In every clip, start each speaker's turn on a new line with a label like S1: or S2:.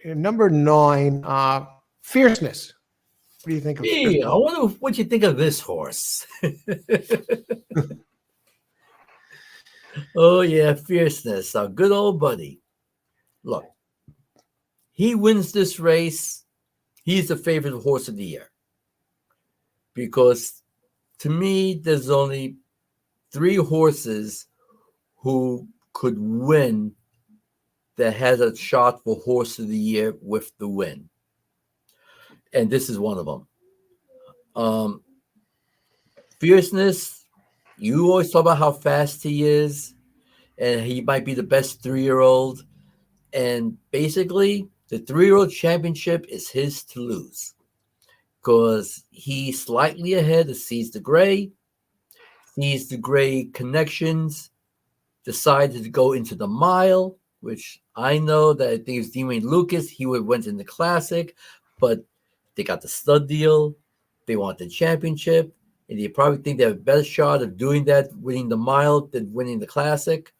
S1: Number 9, Fierceness. What do you think of
S2: Hey,
S1: Fierceness?
S2: I wonder what you think of this horse. Oh, yeah, Fierceness, our good old buddy. Look, he wins this race. He's the favorite horse of the year. Because to me, there's only 3 horses who could win that has a shot for horse of the year with the win. And this is one of them. Fierceness, you always talk about how fast he is, and he might be the best 3-year-old. And basically, the 3-year-old championship is his to lose because he's slightly ahead of Sees the Gray. Sees the Gray connections, decided to go into the mile, which I know that I think it was Dwayne Lucas. He would have went in the Classic, but they got the stud deal. They want the championship, and they probably think they have a better shot of doing that, winning the mile, than winning the Classic.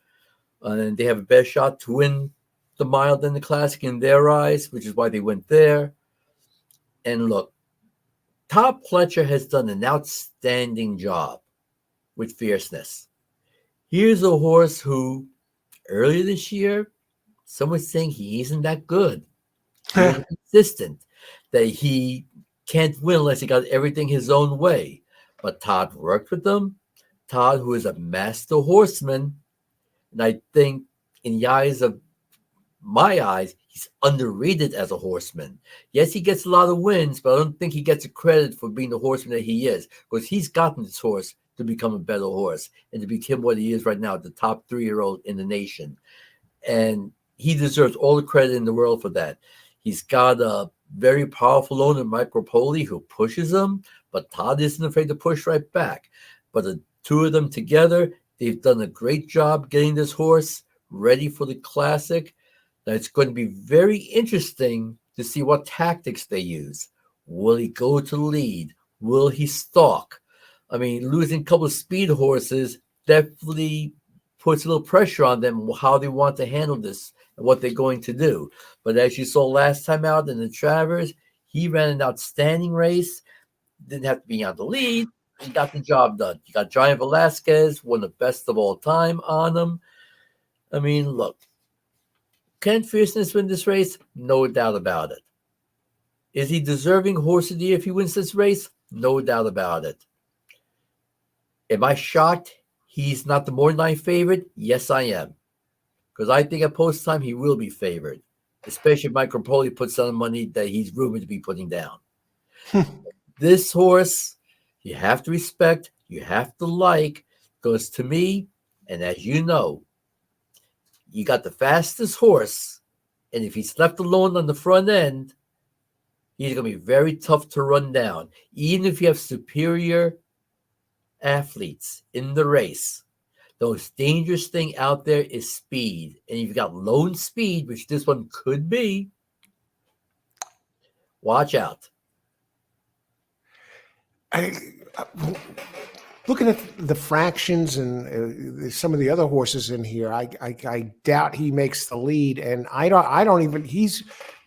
S2: And they have a better shot to win the mile than the Classic in their eyes, which is why they went there. And look, Todd Pletcher has done an outstanding job with Fierceness. Here's a horse who, earlier this year, some was saying he isn't that good. He wasn't consistent, that he can't win unless he got everything his own way. But Todd worked with them. Todd, who is a master horseman, and I think in the eyes of my eyes, he's underrated as a horseman. Yes, he gets a lot of wins, but I don't think he gets the credit for being the horseman that he is, because he's gotten this horse to become a better horse and to become what he is right now, the top 3-year-old in the nation. And he deserves all the credit in the world for that. He's got a very powerful owner, Mike Rapoli, who pushes him, but Todd isn't afraid to push right back. But the 2 of them together, they've done a great job getting this horse ready for the Classic. Now, it's going to be very interesting to see what tactics they use. Will he go to the lead? Will he stalk? I mean, losing a couple of speed horses definitely puts a little pressure on them, how they want to handle this and what they're going to do. But as you saw last time out in the Travers, he ran an outstanding race. Didn't have to be on the lead. He got the job done. You got Giant Velasquez, one of the best of all time on him. I mean, look, can Fierceness win this race? No doubt about it. Is he deserving horse of the year if he wins this race? No doubt about it. Am I shocked he's not the morning line favorite? Yes, I am. Because I think at post time he will be favored, especially if Mike Rapoli puts on money that he's rumored to be putting down. This horse, you have to respect, you have to like, because to me, and as you know, you got the fastest horse, and if he's left alone on the front end, he's going to be very tough to run down. Even if you have superior athletes in the race, the most dangerous thing out there is speed. And if you've got lone speed, which this one could be, watch out.
S1: Looking at the fractions and some of the other horses in here, I doubt he makes the lead, and I don't even.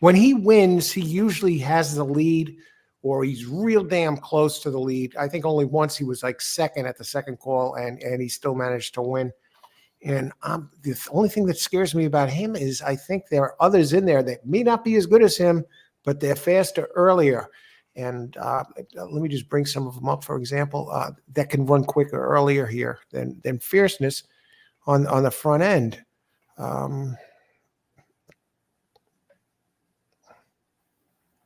S1: When he wins, he usually has the lead, or he's real damn close to the lead. I think only once he was like second at the second call, and he still managed to win. And the only thing that scares me about him is I think there are others in there that may not be as good as him, but they're faster earlier. And let me just bring some of them up. For example, that can run quicker earlier here than Fierceness on the front end.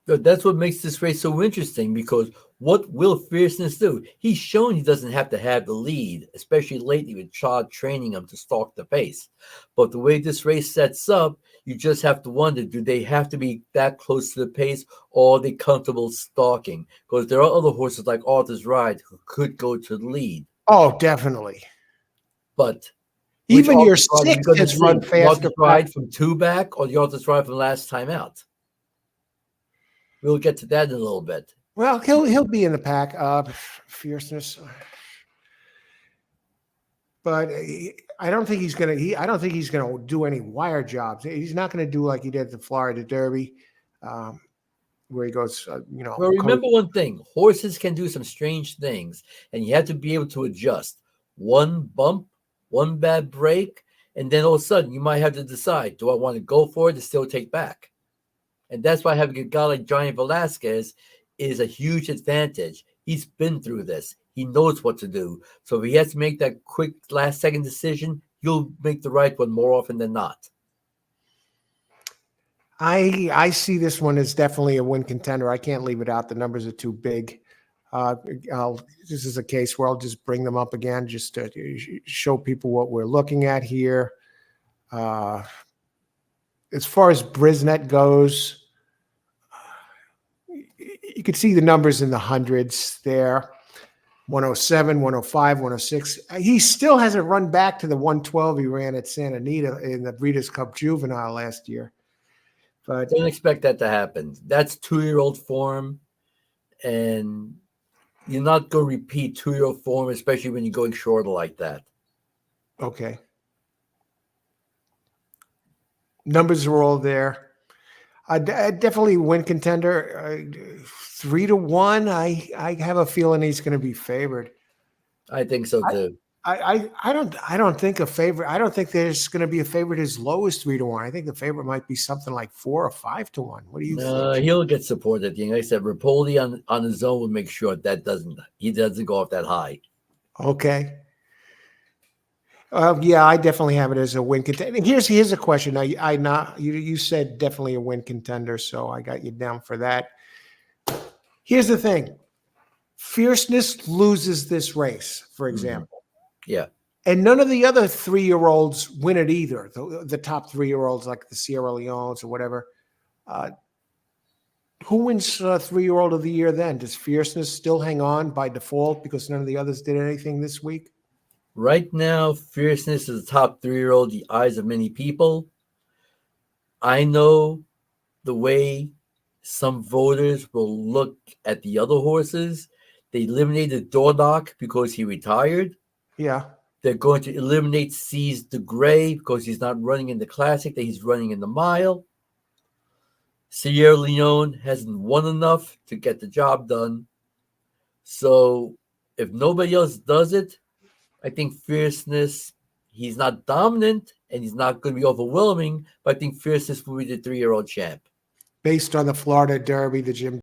S2: That's what makes this race so interesting, because what will Fierceness do? He's shown he doesn't have to have the lead, especially lately with Chad training him to stalk the pace. But the way this race sets up, you just have to wonder, do they have to be that close to the pace, or are they comfortable stalking? Because there are other horses like Arthur's Ride who could go to the lead.
S1: Oh, definitely.
S2: But
S1: even your sixth has run faster.
S2: Arthur's Ride from 2 back, or the Arthur's Ride from last time out? We'll get to that in a little bit.
S1: Well, he'll be in the pack. Fierceness. But I don't think he's gonna. I don't think he's gonna do any wire jobs. He's not gonna do like he did at the Florida Derby, um, where he goes,
S2: Well, remember one thing: horses can do some strange things, and you have to be able to adjust. One bump, one bad break, and then all of a sudden you might have to decide: do I want to go for it or still take back? And that's why having a guy like Johnny Velasquez is a huge advantage. He's been through this. He knows what to do. So if he has to make that quick last second decision, he'll make the right one more often than not.
S1: I see this one as definitely a win contender. I can't leave it out. The numbers are too big. This is a case where I'll just bring them up again just to show people what we're looking at here. As far as Brisnet goes, you could see the numbers in the hundreds there. 107, 105, 106. He still hasn't run back to the 112 he ran at Santa Anita in the Breeders' Cup Juvenile last year. But
S2: don't expect that to happen. That's 2-year-old form, and you're not going to repeat 2-year-old form, especially when you're going shorter like that.
S1: Okay. Numbers are all there. Definitely win contender. 3-1. I have a feeling he's going to be favored.
S2: I think so too.
S1: I don't think a favorite. I don't think there's going to be a favorite as low as 3-1. I think the favorite might be something like 4 or 5-1. What do you think?
S2: He'll get support at the end. Like I said, Rapoli on his own will make sure that he doesn't go off that high.
S1: Okay. Yeah, I definitely have it as a win contender. Here's a question. You said definitely a win contender, so I got you down for that. Here's the thing. Fierceness loses this race, for example.
S2: Yeah.
S1: And none of the other 3-year-olds win it either. The top 3-year-olds like the Sierra Leones or whatever. Who wins 3-year-old of the year then? Does Fierceness still hang on by default because none of the others did anything this week?
S2: Right now, Fierceness is the top 3-year-old, the eyes of many people. I know the way some voters will look at the other horses. They eliminated Dordock because he retired.
S1: Yeah.
S2: They're going to eliminate Seize the Gray because he's not running in the Classic, that he's running in the Mile. Sierra Leone hasn't won enough to get the job done. So if nobody else does it, I think Fierceness, he's not dominant and he's not going to be overwhelming, but I think Fierceness will be the 3-year-old champ.
S1: Based on the Florida Derby, the Jim